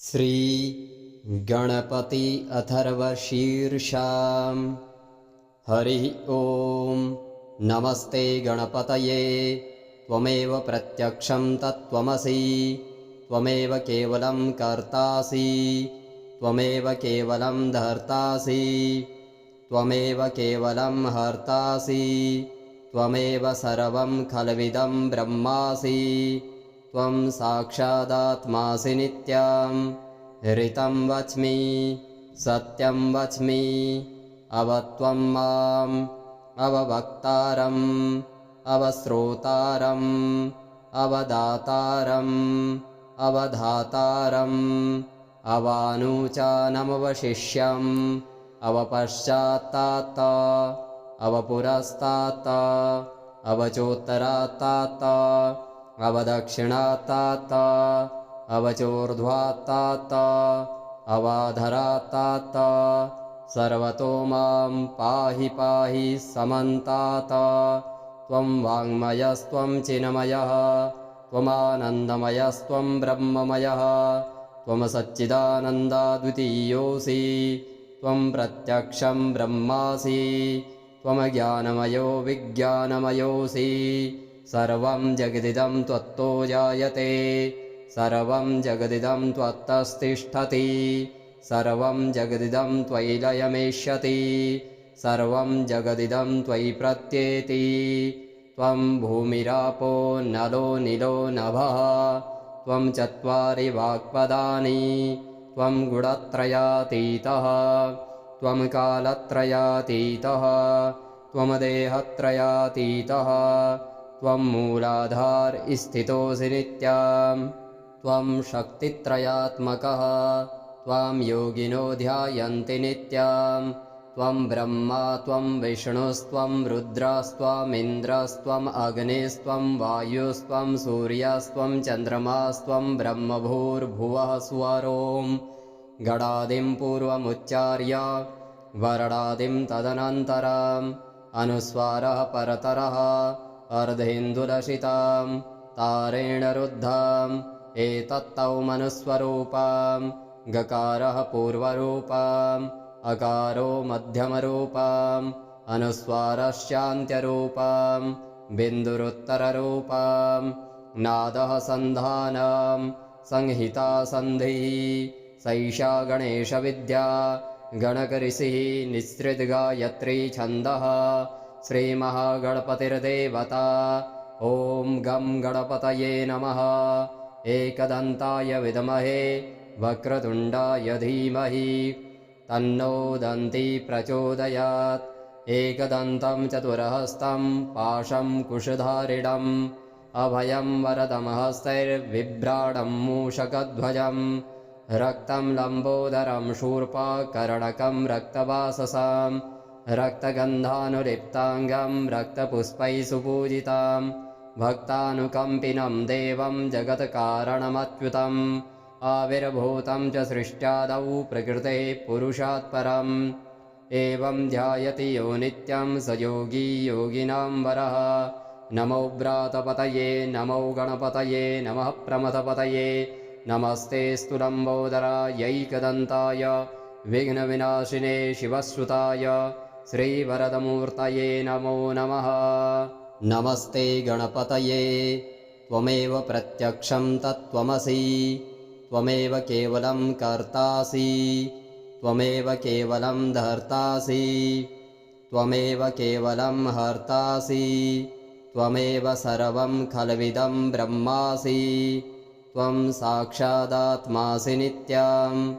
श्री गणपति अथर्वशीर्षाम्। हरिः ॐ। नमस्ते गणपतये। त्वमेव प्रत्यक्षं तत्त्वमसि, त्वमेव केवलं कर्तासि, त्वमेव केवलं धर्तासि, त्वमेव केवलं हर्तासि, त्वमेव सर्वं खल्विदं ब्रह्मासि, त्वं साक्षादात्मासि नित्यं। ऋतं वच्मि सत्यं वच्मि, अवत्वं माम् अववक्तारम् अवश्रोतारम् अवदातारम् अवधातारम् अवानुचानमवशिष्यम् अवपश्चात्तात अवपुरस्तात् अवचोत्तरात्तात अवदक्षिणात्तात अवचोर्ध्वात्तात अवाधरात्तात सर्वतो मां पाहि पाहि समन्तात। त्वं वाङ्मयस्त्वं चिन्मयः, त्वमानन्दमयस्त्वं ब्रह्ममयः, त्वं सच्चिदानन्दाद्वितीयोऽसि, त्वं प्रत्यक्षं ब्रह्मासि, त्वं ज्ञानमयो विज्ञानमयोऽसि। सर्वं जगदिदं त्वत्तो जायते, सर्वं जगदिदं त्वत्तस्तिष्ठति, सर्वं जगदिदं त्वयि लयमेष्यति, सर्वं जगदिदं त्वयि प्रत्येति। त्वं भूमिरापो नलो निलो नभः, त्वं चत्वारि वाक्पदानि, त्वं गुणत्रयातीतः, त्वं कालत्रयातीतः, त्वं देहत्रयातीतः, त्वं मूलाधार स्थितोऽसि नित्यं। त्वं शक्तित्रयात्मकः, त्वां योगिनो ध्यायन्ति नित्यं। त्वं ब्रह्मा त्वं विष्णुस्त्वं रुद्रस्त्वमिन्द्रस्त्वम् अग्निस्त्वं वायुस्त्वं सूर्यस्त्वं चन्द्रमास्त्वं ब्रह्मभूर्भुवः स्वरों। गणादिं पूर्वमुच्चार्य वरणादिं तदनन्तरम् अनुस्वारः परतरः अर्धेन्दुलसितां तारेण रुद्धम् एतत्तौ मनुस्वरूपम्। गकारः पूर्वरूपम्, अकारो मध्यमरूपम्, अनुस्वारश्चान्त्यरूपम्, बिन्दुरुत्तररूपम्। नादः सन्धानं संहिता सन्धिः, सैषा गणेशविद्या गणकऋषिः निःसृद्गायत्री छन्दः। श्रीमहागणपतिर्देवता। ॐ गं गणपतये नमः। एकदन्ताय विद्महे वक्रतुण्डाय धीमहि तन्नो दन्ती प्रचोदयात्। एकदन्तं चतुरहस्तं पाशं कुशधारिणम् अभयं वरदमहस्तैर्बिभ्राणं मूषकध्वजं। रक्तं लम्बोदरं शूर्पकर्णकं रक्तवाससां, रक्तगन्धानुलिप्ताङ्गं रक्तपुष्पैः सुपूजितां। भक्तानुकम्पिनं देवं जगत्कारणमच्युतम्। आविर्भूतं च सृष्ट्यादौ प्रकृतेः पुरुषात् परम्। एवं ध्यायति यो नित्यं स योगी योगिनां वरः। नमो व्रातपतये नमो गणपतये नमः प्रमथपतये। नमस्ते स्तुलम्बोदरायैकदन्ताय विघ्नविनाशिने शिवसुताय श्रीवरदमूर्तये नमो नमः। नमस्ते गणपतये। त्वमेव प्रत्यक्षं तत्त्वमसि, त्वमेव केवलं कर्तासि, त्वमेव केवलं धर्तासि, त्वमेव केवलं हर्तासि, त्वमेव सर्वं खल्विदं ब्रह्मासि, त्वं साक्षादात्मासि नित्यं।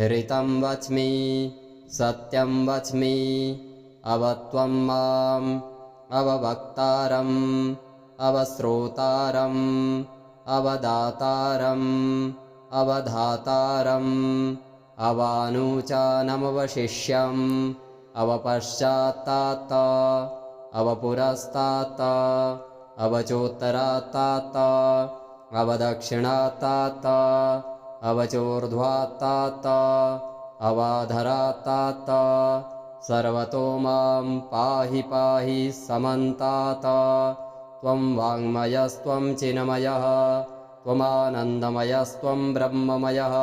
ऋतं वच्मि सत्यं वच्मि, अवत्वं माम् अववक्तारम् अवश्रोतारम् अवदातारम् अवधातारम् अवानुचानमवशिष्यम् अवपश्चात्तात अवपुरस्तात् अवचोत्तरात्तात अवदक्षिणात्तात अवचोर्ध्वात्तात अवाधरात्तात सर्वतो मां पाहि पाहि समन्तात। त्वं वाङ्मयस्त्वं चिन्मयः, त्वमानन्दमयस्त्वं ब्रह्ममयः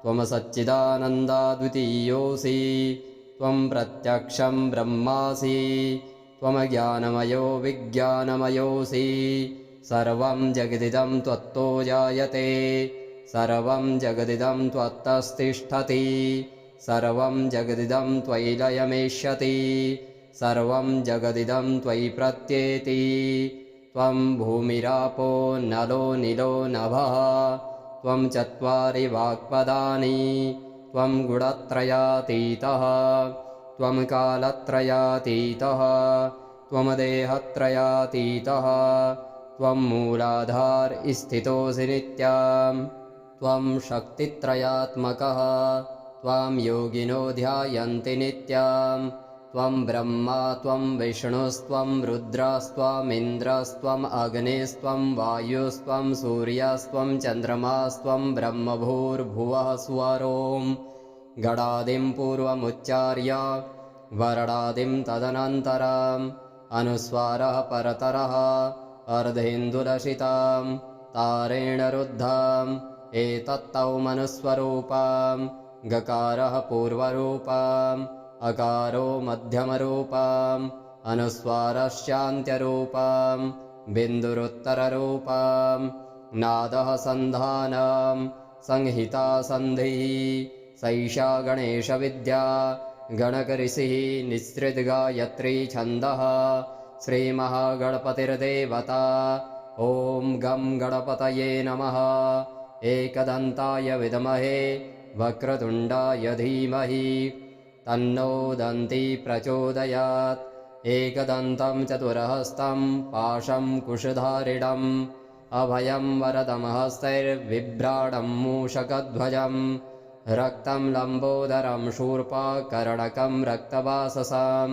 त्वमसच्चिदानन्दाद्वितीयोऽसि त्वं प्रत्यक्षं ब्रह्मासि त्वमज्ञानमयो विज्ञानमयोऽसि सर्वं जगदिदं त्वत्तो जायते सर्वं जगदिदं त्वत्तस्तिष्ठति सर्वं जगदिदं त्वयि लयमेष्यति सर्वं जगदिदं त्वयि प्रत्येति त्वं भूमिरापो नलो निलो नभः त्वं चत्वारि वाक्पदानि त्वं गुणत्रयातीतः त्वं कालत्रयातीतः त्वं देहत्रयातीतः त्वं मूलाधार स्थितोऽसि नित्यं त्वं शक्तित्रयात्मकः त्वां योगिनो ध्यायन्ति नित्यं त्वं ब्रह्मा त्वं विष्णुस्त्वं रुद्रस्त्वमिन्द्रस्त्वम् अग्निस्त्वं वायुस्त्वं सूर्यस्त्वं चन्द्रमास्त्वं ब्रह्मभूर्भुवः स्वरों गणादिं पूर्वमुच्चार्य वरणादिं तदनन्तरम् अनुस्वारः परतरः अर्धेन्दुलसितां तारेण रुद्धाम् एतत्तौ मनुस्वरूपां गकारः पूर्वरूपाम् अकारो मध्यमरूपाम् अनुस्वारश्चान्त्यरूपां बिन्दुरुत्तररूपां नादः सन्धानं संहिता सन्धिः सैषा गणेशविद्या गणकऋषिः निःसृद्गायत्री छन्दः श्रीमहागणपतिर्देवता ॐ गं गणपतये नमः एकदन्ताय विद्महे वक्रतुण्डाय धीमहि तन्नो दन्ती प्रचोदयात् एकदन्तं चतुरहस्तं पाशं कुशधारिणम् अभयं वरदमहस्तैर्बिभ्राणं मूषकध्वजं रक्तं लम्बोदरं शूर्पकर्णकं रक्तवाससां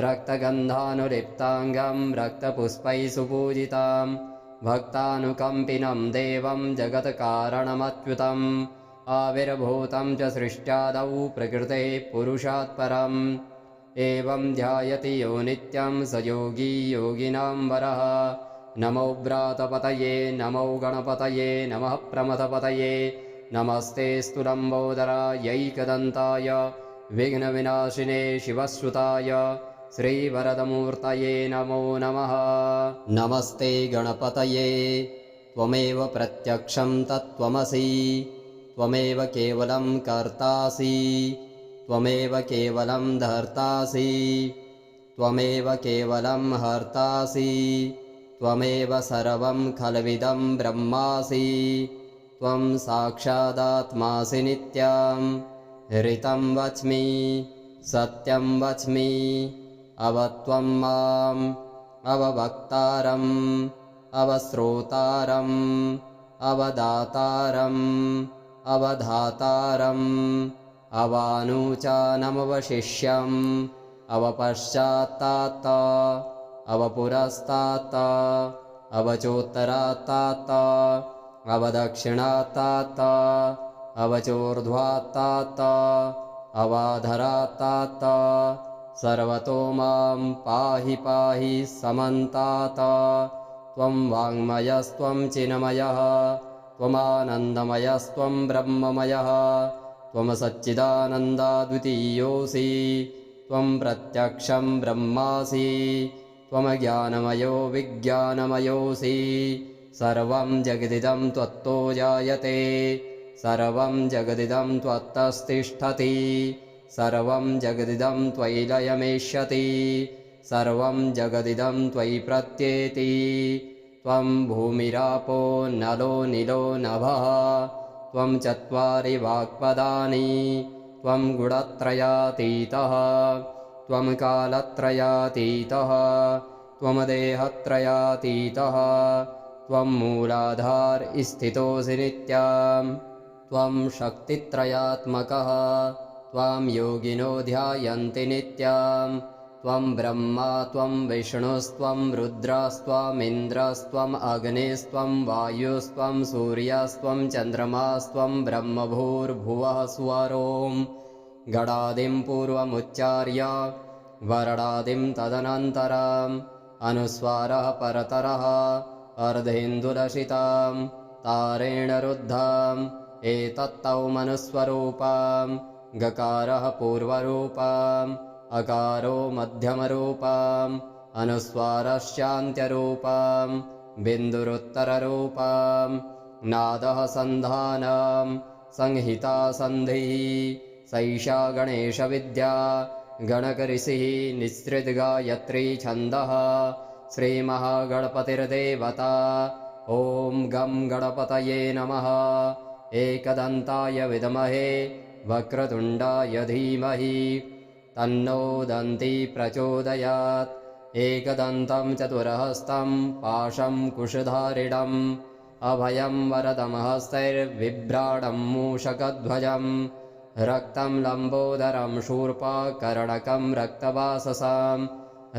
रक्तगन्धानुलिप्ताङ्गं रक्तपुष्पैः सुपूजितां भक्तानुकम्पिनं देवं जगत्कारणमच्युतम् आविर्भूतं च सृष्ट्यादौ प्रकृतेः पुरुषात् परम् एवं ध्यायति यो नित्यं स योगी योगिनां वरः नमो व्रातपतये नमो गणपतये नमः प्रमथपतये नमस्ते स्तुलम्बोदरायैकदन्ताय विघ्नविनाशिने शिवसुताय श्रीवरदमूर्तये नमो नमः। नमस्ते गणपतये त्वमेव प्रत्यक्षं तत्त्वमसि त्वमेव केवलं कर्तासि त्वमेव केवलं धर्तासि त्वमेव केवलं हर्तासि त्वमेव सर्वं खल्विदं ब्रह्मासि त्वं साक्षादात्मासि नित्यं ऋतं वच्मि सत्यं वच्मि अवत्वं माम् अववक्तारम् अवश्रोतारम् अवदातारम् अवधातारम् अवानुचानमवशिष्यम् अवपश्चात्तात अवपुरस्तात अवचोत्तरात्तात अवदक्षिणात्तात अवचोर्ध्वात्तात अवाधरात्तात सर्वतो मां पाहि पाहि समन्तात त्वं वाङ्मयस्त्वं चिन्मयः त्वमानन्दमयस्त्वं ब्रह्ममयः त्वमसच्चिदानन्दाद्वितीयोऽसि त्वं प्रत्यक्षं ब्रह्मासि त्वमज्ञानमयो विज्ञानमयोऽसि सर्वं जगदिदं त्वत्तो जायते सर्वं जगदिदं त्वत्तस्तिष्ठति सर्वं जगदिदं त्वयि लयमेष्यति सर्वं जगदिदं त्वयि प्रत्येति त्वं भूमिरापो नलो निलो नभः त्वं चत्वारि वाक्पदानि त्वं गुणत्रयातीतः त्वं कालत्रयातीतः त्वं देहत्रयातीतः त्वं मूलाधार स्थितोऽसि नित्यं त्वं शक्तित्रयात्मकः त्वां योगिनो ध्यायन्ति नित्यं त्वं ब्रह्मा त्वं विष्णुस्त्वं रुद्रस्त्वमिन्द्रस्त्वम् अग्निस्त्वं वायुस्त्वं सूर्यस्त्वं चन्द्रमास्त्वं ब्रह्मभूर्भुवः स्वरों गणादिं पूर्वमुच्चार्य वरणादिं तदनन्तरम् अनुस्वारः परतरः अर्धेन्दुलसितां तारेण रुद्धम् एतत्तौ मनुस्वरूपम् गकारः पूर्वरूपम् अकारो मध्यमरूपम् अनुस्वारश्चान्त्यरूपम् बिन्दुरुत्तररूपम् नादः सन्धानम् संहिता सन्धिः सैषा गणेशविद्या गणकऋषिः निःसृद्गायत्री छन्दः श्रीमहागणपतिर्देवता। ॐ गं गणपतये नमः। एकदन्ताय विद्महे वक्रतुण्डाय धीमहि तन्नो दन्ती प्रचोदयात्। एकदन्तं चतुरहस्तं पाशं कुशधारिणम् अभयं वरदमहस्तैर्बिभ्राणं मूषकध्वजम् रक्तं लम्बोदरं शूर्पकर्णकं रक्तवाससाम्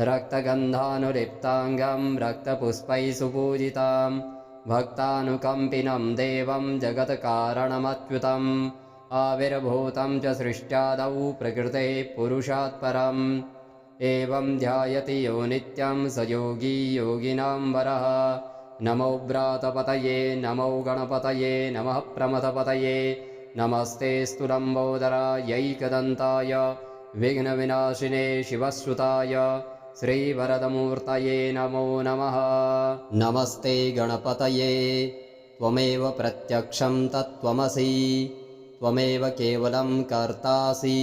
रक्तगन्धानुलिप्ताङ्गं रक्तपुष्पैः सुपूजिताम् भक्तानुकम्पिनं देवं जगत्कारणमच्युतम् आविर्भूतं च सृष्ट्यादौ प्रकृते पुरुषात् परम् एवं ध्यायति यो नित्यं स योगी योगिनां वरः। नमो व्रातपतये नमो गणपतये नमः प्रमथपतये नमस्ते स्तु लम्बोदरायैकदन्ताय विघ्नविनाशिने शिवश्रुताय श्रीवरदमूर्तये नमो नमः। नमस्ते गणपतये त्वमेव प्रत्यक्षं तत्त्वमसि त्वमेव केवलं कर्तासि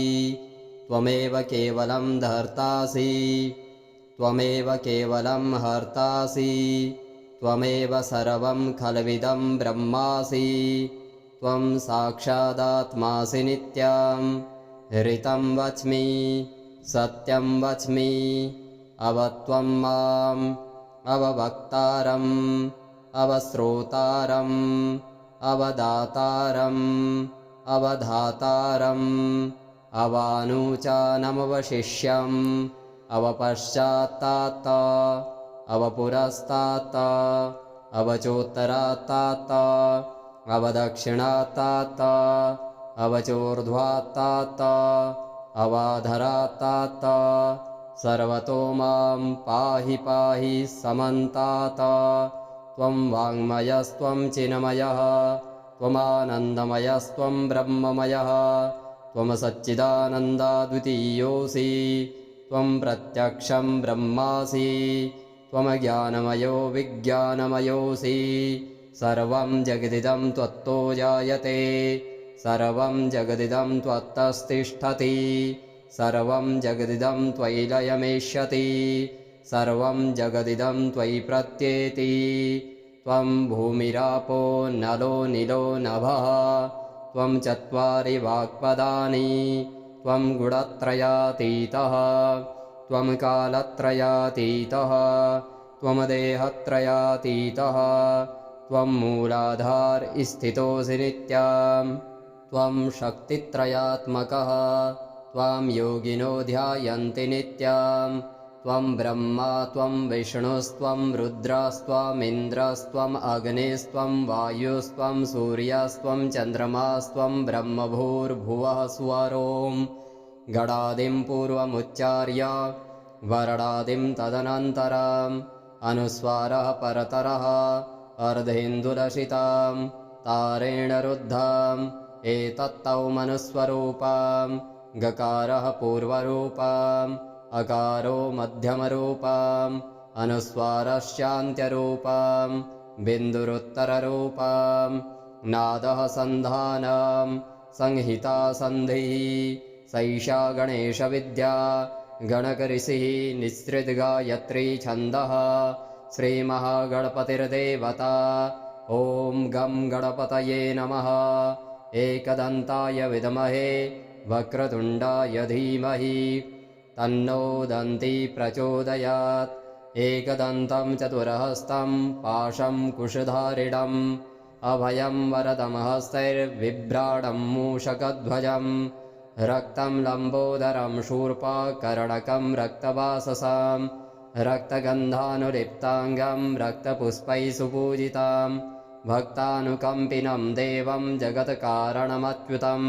त्वमेव केवलं धर्तासि त्वमेव केवलं हर्तासि त्वमेव सर्वं खल्विदं ब्रह्मासि त्वं साक्षादात्मासि नित्यं ऋतं वच्मि सत्यं वच्मि अवत्वं माम् अववक्तारम् अवश्रोतारम् अवदातारम् अवधातारम् अवानूचानमवशिष्यम् अवपश्चात्तात अवपुरस्तात अवचोत्तरात्तात अवदक्षिणात्तात अवचोर्ध्वात्तात अवाधरात्तात सर्वतो मां पाहि पाहि समन्तात। त्वं वाङ्मयस्त्वं चिन्मयः त्वमानन्दमयस्त्वं ब्रह्ममयः त्वं सच्चिदानन्दाद्वितीयोऽसि त्वं प्रत्यक्षं ब्रह्मासि त्वं ज्ञानमयो विज्ञानमयोऽसि सर्वं जगदिदं त्वत्तो जायते सर्वं जगदिदं त्वत्तस्तिष्ठति सर्वं जगदिदं त्वयि लयमेष्यति सर्वं जगदिदं त्वयि प्रत्येति। त्वं भूमिरापो नलो निलो नभः त्वं चत्वारि वाक्पदानि त्वं गुणत्रयातीतः त्वं कालत्रयातीतः त्वं देहत्रयातीतः त्वं मूलाधार स्थितोऽसि नित्यं त्वं शक्तित्रयात्मकः त्वां योगिनो ध्यायन्ति नित्यं त्वं ब्रह्मा त्वं विष्णुस्त्वं रुद्रस्त्वमिन्द्रस्त्वम् अग्निस्त्वं वायुस्त्वं सूर्यस्त्वं चन्द्रमास्त्वं ब्रह्मभूर्भुवः स्वरों गणादिं पूर्वमुच्चार्य वर्णादिं तदनन्तरम् अनुस्वारः परतरः अर्धेन्दुलसितां तारेण रुद्धम् एतत्तौ मनुस्वरूपम् गकारः पूर्वरूपम् अकारो मध्यमरूपम् अनुस्वारश्चान्त्यरूपम् बिन्दुरुत्तररूपम् नादः सन्धानम् संहिता सन्धिः सैषा गणेशविद्या गणकऋषिः निःसृद्गायत्री छन्दः श्रीमहागणपतिर्देवता। ॐ गं गणपतये नमः। एकदन्ताय विद्महे वक्रतुण्डाय धीमहि तन्नो दन्ती प्रचोदयात्। एकदन्तं चतुरहस्तं पाशं कुशधारिणम् अभयं वरदमहस्तैर्बिभ्राणं मूषकध्वजम् रक्तं लम्बोदरं शूर्पकर्णकं रक्तवाससाम् रक्तगन्धानुलिप्ताङ्गं रक्तपुष्पैः सुपूजिताम् भक्तानुकम्पिनं देवं जगत्कारणमच्युतम्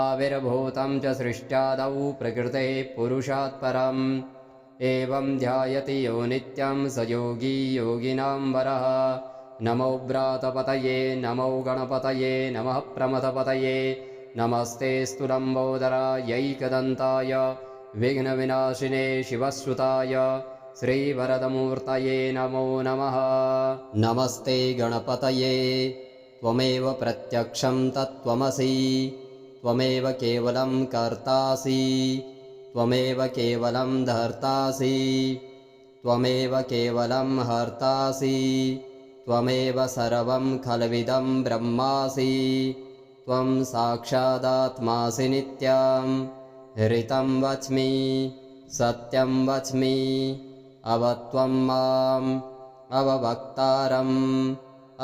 आविर्भूतं च सृष्ट्यादौ प्रकृते पुरुषात् परम् एवं ध्यायति यो नित्यं स योगी योगिनां वरः। नमो व्रातपतये नमो गणपतये नमः प्रमथपतये नमस्तेऽस्तु लम्बोदरायैकदन्ताय विघ्नविनाशिने शिवश्रुताय श्रीवरदमूर्तये नमो नमः। नमस्ते गणपतये त्वमेव प्रत्यक्षं तत्त्वमसि त्वमेव केवलं कर्तासि त्वमेव केवलं धर्तासि त्वमेव केवलं हर्तासि त्वमेव सर्वं खल्विदं ब्रह्मासि त्वं साक्षादात्मासि नित्यं ऋतं वच्मि सत्यं वच्मि अवत्वं माम् अववक्तारम्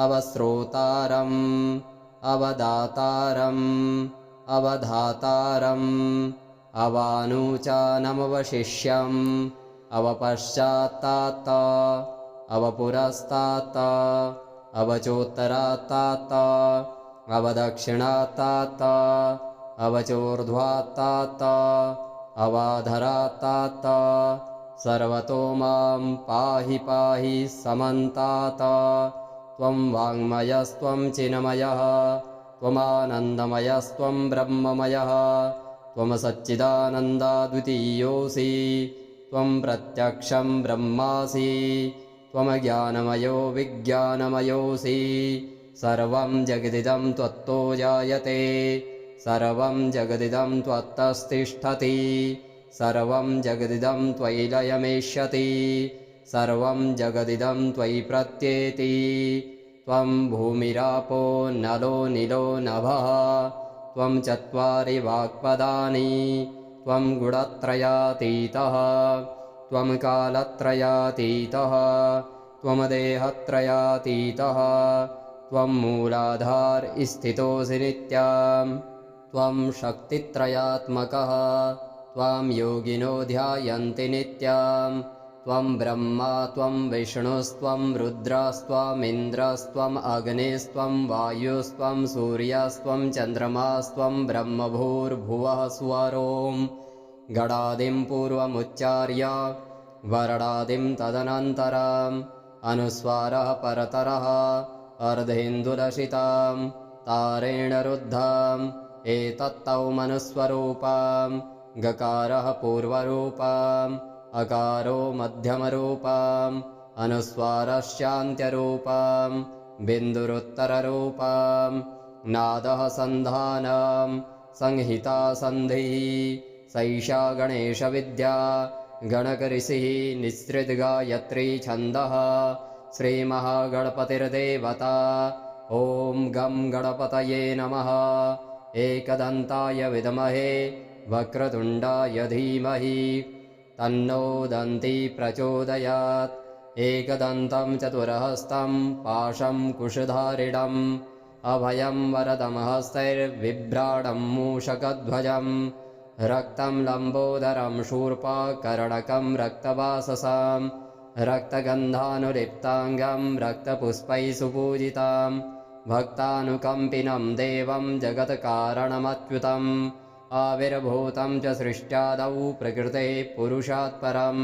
अवश्रोतारम् अवदातारम् अवधातारम् अवानुचानमवशिष्यम् अवपश्चात्तात अवपुरस्तात अवचोत्तरात्तात अवदक्षिणात्तात अवचोर्ध्वात्तात अवाधरात्तात सर्वतो मां पाहि पाहि समन्तात त्वं वाङ्मयस्त्वं चिन्मयः त्वमानन्दमयस्त्वं ब्रह्ममयः त्वं सच्चिदानन्दाद्वितीयोऽसि त्वं प्रत्यक्षं ब्रह्मासि त्वमज्ञानमयो विज्ञानमयोऽसि सर्वं जगदिदं त्वत्तो जायते सर्वं जगदिदं त्वत्तस्तिष्ठति सर्वं जगदिदं त्वयि लयमेष्यति सर्वं जगदिदं त्वयि प्रत्येति त्वं भूमिरापो नलो निलो नभः त्वं चत्वारि वाक्पदानि त्वं गुणत्रयातीतः त्वं कालत्रयातीतः त्वं देहत्रयातीतः त्वं मूलाधार स्थितोऽसि नित्यं त्वं शक्तित्रयात्मकः त्वां योगिनो ध्यायन्ति नित्यं त्वं ब्रह्मा त्वं विष्णुस्त्वं रुद्रस्त्वमिन्द्रस्त्वम् अग्निस्त्वं वायुस्त्वं सूर्यस्त्वं चन्द्रमास्त्वं ब्रह्मभूर्भुवः स्वरों गणादिं पूर्वमुच्चार्य वरणादिं तदनन्तरम् अनुस्वारः परतरः अर्धेन्दुलसितां तारेण रुद्धम् एतत्तौ मनुस्वरूपम् गकारः पूर्वरूपम् अकारो मध्यमरूपम् अनुस्वारश्चान्त्यरूपम् बिन्दुरुत्तररूपम् नादः सन्धानं संहिता सन्धिः सैषा गणेशविद्या गणकऋषिः निःसृद्गायत्री छन्दः श्रीमहागणपतिर्देवता ॐ गं गणपतये नमः एकदन्ताय विद्महे वक्रतुण्डाय धीमहि तन्नो दन्ती प्रचोदयात् एकदन्तं चतुरहस्तं पाशं कुशधारिणम् अभयं वरदमहस्तैर्बिभ्राणं मूषकध्वजं रक्तं लम्बोदरं शूर्पकर्णकं रक्तवाससां रक्तगन्धानुलिप्ताङ्गं रक्तपुष्पैः सुपूजितां भक्तानुकम्पिनं देवं जगत्कारणमच्युतम् आविर्भूतं च सृष्ट्यादौ प्रकृतेः पुरुषात् परम्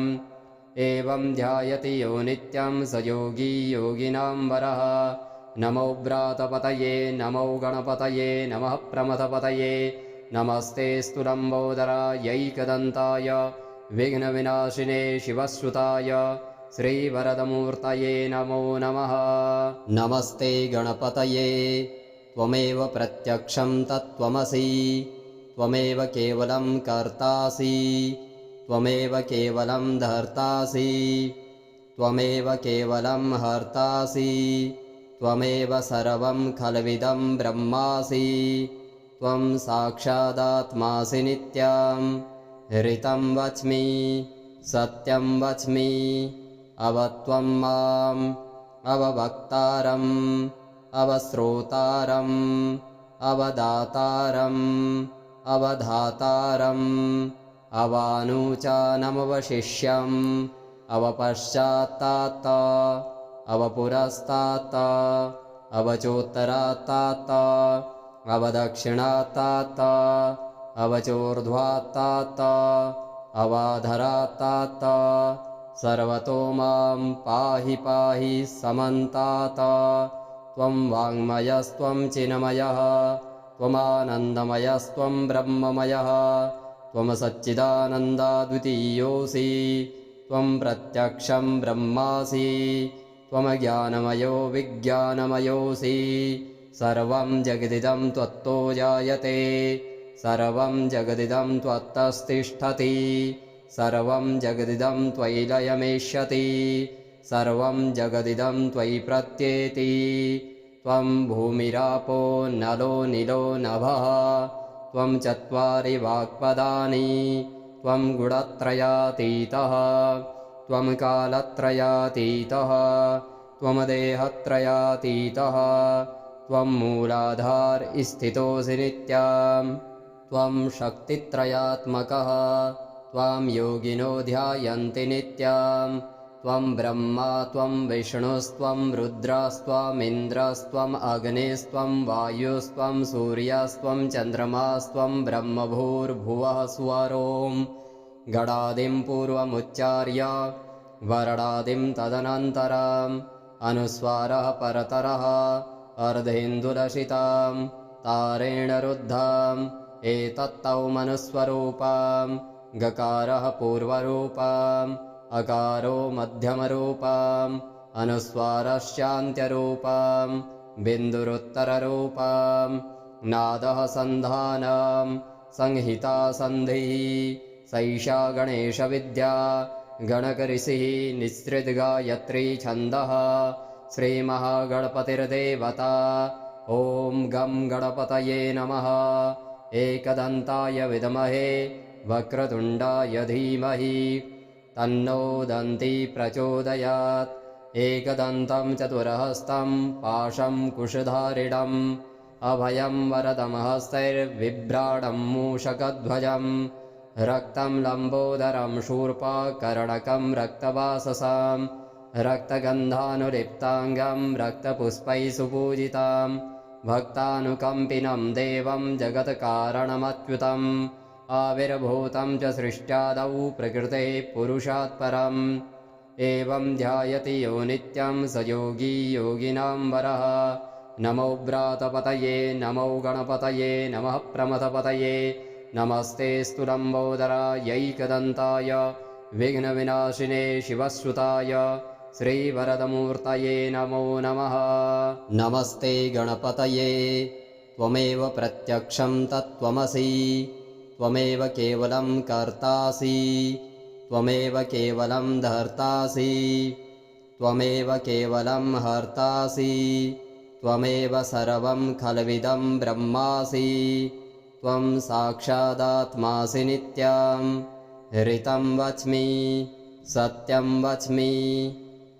एवं ध्यायति यो नित्यं स योगी योगिनां वरः नमो व्रातपतये नमो गणपतये नमः प्रमथपतये नमस्तेऽस्तु लम्बोदरायैकदन्ताय विघ्नविनाशिने शिवश्रुताय श्रीवरदमूर्तये नमो नमः। नमस्ते गणपतये त्वमेव प्रत्यक्षं तत्त्वमसि त्वमेव केवलं कर्तासि त्वमेव केवलं धर्तासि त्वमेव केवलं हर्तासि त्वमेव सर्वं खल्विदं ब्रह्मासि त्वं साक्षादात्मासि नित्यं ऋतं वच्मि सत्यं वच्मि अवत्वं माम् अववक्तारम् अवश्रोतारम् अवदातारम् अवधातारम् अवानुचानमवशिष्यम् अवपश्चात्तात अवपुरस्तात अवचोत्तरात्तात अवदक्षिणात्तात अवचोर्ध्वात्तात अवाधरात्तात सर्वतो मां पाहि पाहि समन्तात् त्वं वाङ्मयस्त्वं चिन्मयः त्वमानन्दमयस्त्वं ब्रह्ममयः त्वं सच्चिदानन्दाद्वितीयोऽसि त्वं प्रत्यक्षं ब्रह्मासि त्वं ज्ञानमयो विज्ञानमयोऽसि सर्वं जगदिदं त्वत्तो जायते सर्वं जगदिदं त्वत्तस्तिष्ठति सर्वं जगदिदं त्वयि लयमेष्यति सर्वं जगदिदं त्वयि प्रत्येति त्वं भूमिरापो नलो निलो नभः त्वं चत्वारि वाक्पदानि त्वं गुणत्रयातीतः त्वं कालत्रयातीतः त्वं देहत्रयातीतः त्वं मूलाधार स्थितोऽसि नित्यं त्वं शक्तित्रयात्मकः त्वां योगिनो ध्यायन्ति नित्यं त्वं ब्रह्मा त्वं विष्णुस्त्वं रुद्रस्त्वमिन्द्रस्त्वम् अग्निस्त्वं वायुस्त्वं सूर्यस्त्वं चन्द्रमास्त्वं ब्रह्मभूर्भुवः स्वरों गणादिं पूर्वमुच्चार्य वरणादिं तदनन्तरम् अनुस्वारः परतरः अर्धेन्दुलसितां तारेण रुद्धाम् एतत्तौ मनुस्वरूपां गकारः पूर्वरूपाम् अकारो मध्यमरूपाम् अनुस्वारश्चान्त्यरूपां बिन्दुरुत्तररूपां नादः सन्धानं संहिता सन्धिः सैषा गणेशविद्या गणकऋषिः निःसृद्गायत्री छन्दः श्रीमहागणपतिर्देवता ॐ गं गणपतये नमः एकदन्ताय विद्महे वक्रतुण्डाय धीमहि तन्नो दन्ती प्रचोदयात् एकदन्तं चतुरहस्तं पाशं कुशधारिणम् अभयं वरदमहस्तैर्बिभ्राणं मूषकध्वजं रक्तं लम्बोदरं शूर्पकर्णकं रक्तवाससां रक्तगन्धानुलिप्ताङ्गं रक्तपुष्पैः सुपूजितां भक्तानुकम्पिनं देवं जगत्कारणमच्युतम् आविर्भूतं च सृष्ट्यादौ प्रकृतेः पुरुषात् परम् एवं ध्यायति यो नित्यं स योगी योगिनां वरः नमो व्रातपतये नमो गणपतये नमः प्रमथपतये नमस्ते स्तुलम्बोदरायैकदन्ताय विघ्नविनाशिने शिवसुताय श्रीवरदमूर्तये नमो नमः। नमस्ते गणपतये त्वमेव प्रत्यक्षं तत्त्वमसि त्वमेव केवलं कर्तासि त्वमेव केवलं धर्तासि त्वमेव केवलं हर्तासि त्वमेव सर्वं खल्विदं ब्रह्मासि त्वं साक्षादात्मासि नित्यं ऋतं वच्मि सत्यं वच्मि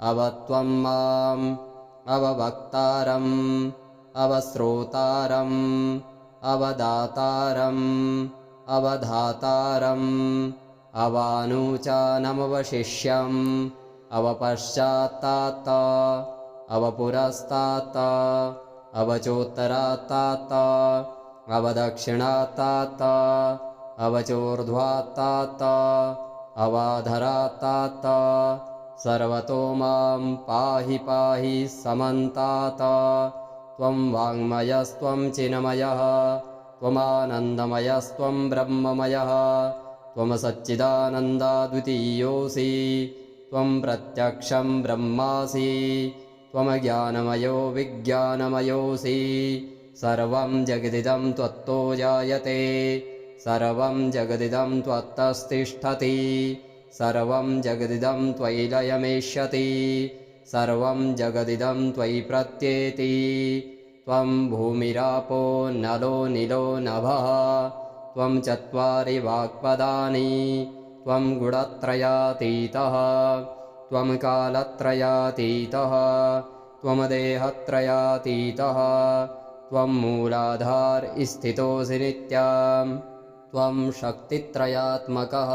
अवत्वं माम् अववक्तारम् अवश्रोतारम् अवदातारम् अवधातारम् अवानुचानमवशिष्यम् अवपश्चात्तात् अवपुरस्तात् अवचोत्तरात्तात् अवदक्षिणात्तात् अवचोर्ध्वात्तात् अवाधरात्तात् सर्वतो मां पाहि पाहि समन्तात् त्वं वाङ्मयस्त्वं चिन्मयः त्वमानन्दमयस्त्वं ब्रह्ममयः त्वं सच्चिदानन्दाद्वितीयोऽसि त्वं प्रत्यक्षं ब्रह्मासि त्वं ज्ञानमयो विज्ञानमयोऽसि सर्वं जगदिदं त्वत्तो जायते सर्वं जगदिदं त्वत्तस्तिष्ठति सर्वं जगदिदं त्वयि लयमेष्यति सर्वं जगदिदं त्वयि प्रत्येति त्वं भूमिरापो नलो निलो नभः त्वं चत्वारि वाक्पदानि त्वं गुणत्रयातीतः त्वं कालत्रयातीतः त्वं देहत्रयातीतः त्वं मूलाधार स्थितोऽसि नित्यं त्वं शक्तित्रयात्मकः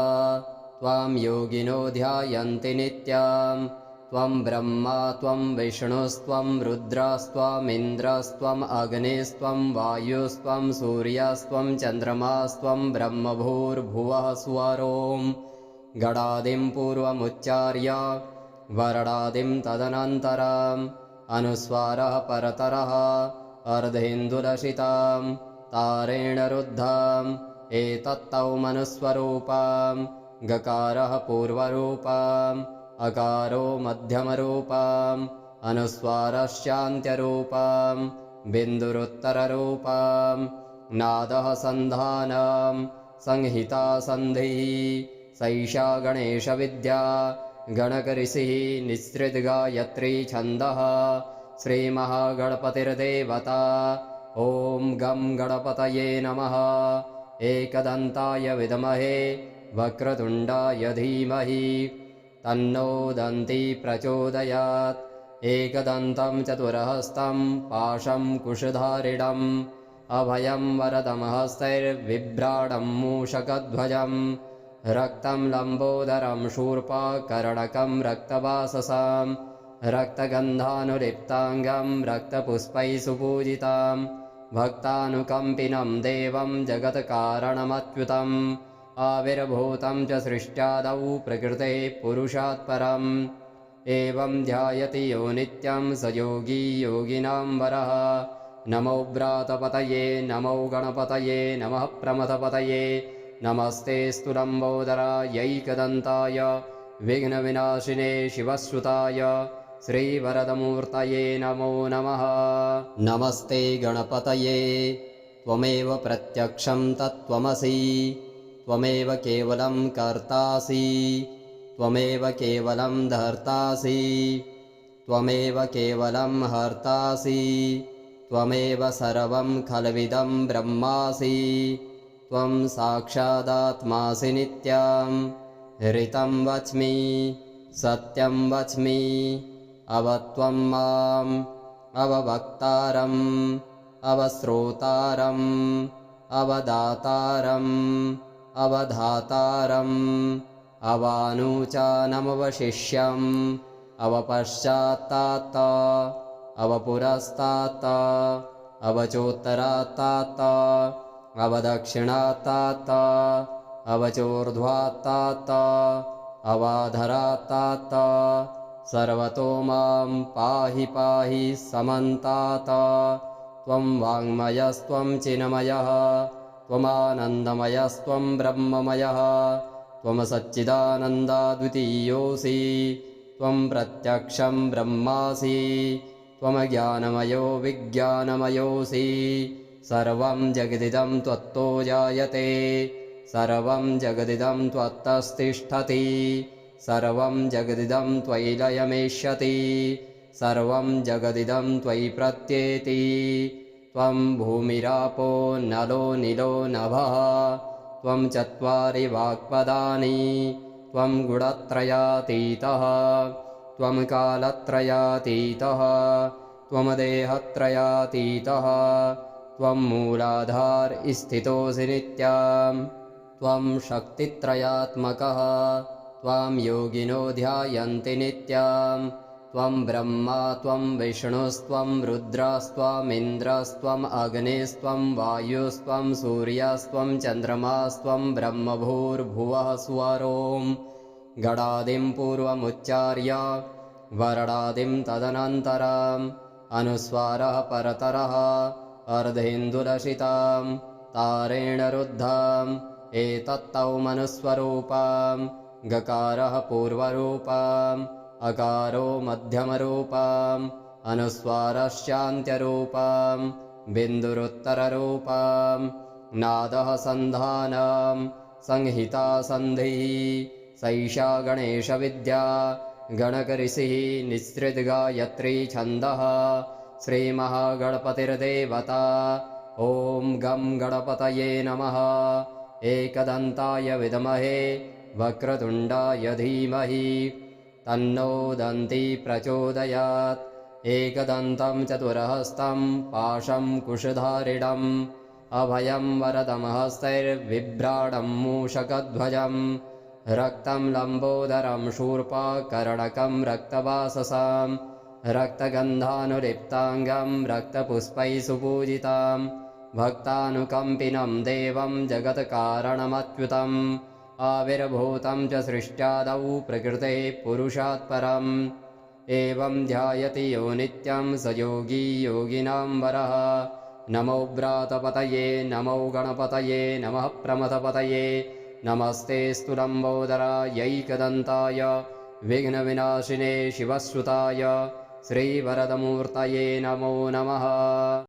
त्वां योगिनो ध्यायन्ति नित्यं त्वं ब्रह्मा त्वं विष्णुस्त्वं रुद्रस्त्वमिन्द्रस्त्वम् अग्निस्त्वं वायुस्त्वं सूर्यस्त्वं चन्द्रमास्त्वं ब्रह्मभूर्भुवः स्वरों गडादिं पूर्वमुच्चार्य वरडादिं तदनन्तरम् अनुस्वारः परतरः अर्धेन्दुलसितां तारेण रुद्धाम् एतत्तौ मनुस्वरूपाम् गकारः पूर्वरूपाम् अकारो मध्यमरूपाम् अनुस्वारश्चान्त्यरूपाम् बिन्दुरुत्तररूपाम् नादः सन्धानाम् संहिता सन्धिः सैषा गणेशविद्या गणकऋषिः निःसृद्गायत्री छन्दः श्रीमहागणपतिर्देवता ॐ गं गणपतये नमः। एकदन्ताय विद्महे वक्रतुण्डाय धीमहि तन्नो दन्ती प्रचोदयात्। एकदन्तं चतुरहस्तं पाशं कुशधारिणम् अभयं वरदमहस्तैर्बिभ्राडं मूषकध्वजम् रक्तं लम्बोदरं शूर्पकर्णकं रक्तवाससां रक्तगन्धानुलिप्ताङ्गं रक्तपुष्पैः सुपूजितां भक्तानुकम्पिनं देवं जगत्कारणमच्युतम् आविर्भूतं च सृष्ट्यादौ प्रकृते पुरुषात् परम् एवं ध्यायति यो नित्यं स योगी योगिनां वरः। नमो व्रातपतये नमो गणपतये नमः प्रमथपतये नमस्ते स्तु लम्बोदरायैकदन्ताय विघ्नविनाशिने शिवश्रुताय श्रीवरदमूर्तये नमो नमः। नमस्ते गणपतये त्वमेव प्रत्यक्षं तत्त्वमसि त्वमेव केवलं कर्तासि त्वमेव केवलं धर्तासि त्वमेव केवलं हर्तासि त्वमेव सर्वं खल्विदं ब्रह्मासि त्वं साक्षादात्मासि नित्यं ऋतं वच्मि सत्यं वच्मि अवत्वं माम् अववक्तारम् अवश्रोतारम् अवदातारम् अवधातारम् अवानूचानमवशिष्यम् अवपश्चात्तात अवपुरस्तात अवचोत्तरात्तात अवदक्षिणात्तात अवचोर्ध्वात्तात अवाधरात्तात सर्वतो मां पाहि पाहि समन्तात। त्वं वाङ्मयस्त्वं चिन्मयः त्वमानन्दमयस्त्वं ब्रह्ममयः त्वं सच्चिदानन्दाद्वितीयोऽसि त्वं प्रत्यक्षं ब्रह्मासि त्वं ज्ञानमयो विज्ञानमयोऽसि सर्वं जगदिदं त्वत्तो जायते सर्वं जगदिदं त्वत्तस्तिष्ठति सर्वं जगदिदं त्वयि लयमेष्यति सर्वं जगदिदं त्वयि प्रत्येति त्वं भूमिरापो नलो निलो नभः त्वं चत्वारि वाक्पदानि त्वं गुणत्रयातीतः त्वं कालत्रयातीतः त्वं देहत्रयातीतः त्वं मूलाधार स्थितोऽसि नित्यं त्वं शक्तित्रयात्मकः त्वां योगिनो ध्यायन्ति नित्यं त्वं ब्रह्मा त्वं विष्णुस्त्वं रुद्रस्त्वमिन्द्रस्त्वम् अग्निस्त्वं वायुस्त्वं सूर्यस्त्वं चन्द्रमास्त्वं ब्रह्मभूर्भुवः स्वरों गणादिं पूर्वमुच्चार्य वरडादिं तदनन्तरम् अनुस्वारः परतरः अर्धेन्दुलसितां तारेण रुद्धाम् एतत्तौ मनुस्वरूपाम् गकारः पूर्वरूपाम् अकारो मध्यमरूपाम् अनुस्वारश्चान्त्यरूपाम् बिन्दुरुत्तररूपाम् नादः सन्धानाम् संहिता सन्धिः सैषा गणेशविद्या गणकऋषिः निःसृद्गायत्री छन्दः श्रीमहागणपतिर्देवता ॐ गं गणपतये नमः। एकदन्ताय विद्महे वक्रतुण्डाय धीमहि तन्नो दन्ती प्रचोदयात्। एकदन्तं चतुरहस्तं पाशं कुशधारिणम् अभयं वरदमहस्तैर्बिभ्राडं मूषकध्वजम् रक्तं लम्बोदरं शूर्पकर्णकं रक्तवाससां रक्तगन्धानुलिप्ताङ्गं रक्तपुष्पैः सुपूजितां भक्तानुकम्पिनं देवं जगत्कारणमच्युतम् आविर्भूतं च सृष्ट्यादौ प्रकृतेः पुरुषात् परम् एवं ध्यायति यो नित्यं स योगी योगिनां वरः नमो व्रातपतये नमो गणपतये नमः प्रमथपतये नमस्तेऽस्तु लम्बोदरायैकदन्ताय विघ्नविनाशिने शिवश्रुताय श्रीवरदमूर्तये नमो नमः।